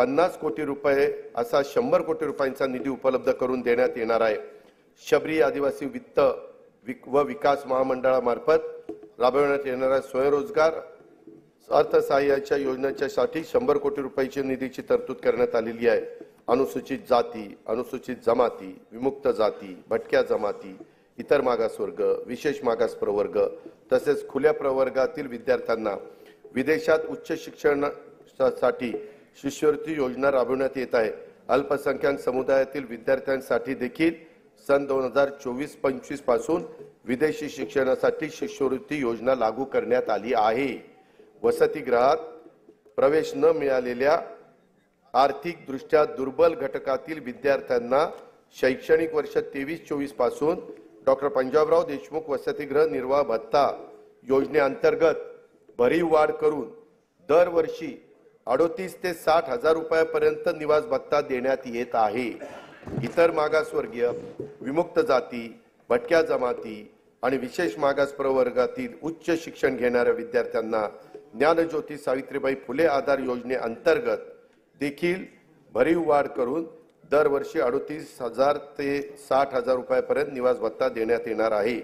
50 कोटी रुपये असा 100 कोटी रुपयांचा निधी उपलब्ध करून देण्यात येणार आहे। शबरी आदिवासी वित्त व विकास महामंडळामार्फत राबवण्यात येणाऱ्या स्वयंरोजगार अर्थसहाय्याच्या योजनेच्यासाठी 100 कोटी रुपयाची निधीची तरतूद करण्यात आलेली आहे। अनुसूचित जाती, अनुसूचित जमाती, विमुक्त जाती, भटक्या जमाती, इतर मागासवर्ग, विशेष मागास प्रवर्ग तसेच खुल्या प्रवर्गातील विद्यार्थ्यांना विदेशात उच्च शिक्षणासाठी शिष्यवृत्ती योजना राबवण्यात येत आहे। अल्पसंख्याक समुदायातील विद्यार्थ्यांसाठी देखील सन 2024-25 पासून विदेशी शिक्षणासाठी शिष्यवृत्ती योजना लागू करण्यात आली आहे। वसतिगृहात प्रवेश न मिळालेल्या आर्थिक दृष्ट्या दुर्बल घटकातील विद्यार्थ्यांना शैक्षणिक वर्ष 23-24 पासून डॉक्टर पंजाबराव देशमुख वसतिगृह निर्वाह भत्ता योजनेअंतर्गत भरीव वाढ करून दरवर्षी 38 ते 60 हजार रुपयापर्यंत निवास भत्ता देण्यात येत आहे। इतर मागासवर्गीय, विमुक्त जाती, भटक्या जमाती आणि विशेष मागास प्रवर्गातील उच्च शिक्षण घेणाऱ्या विद्यार्थ्यांना ज्ञानज्योती सावित्रीबाई फुले आधार योजनेअंतर्गत देखील भरीव वाढ करून दरवर्षी 38,000 ते 60,000 रुपयापर्यंत निवास भत्ता देण्यात येणार आहे।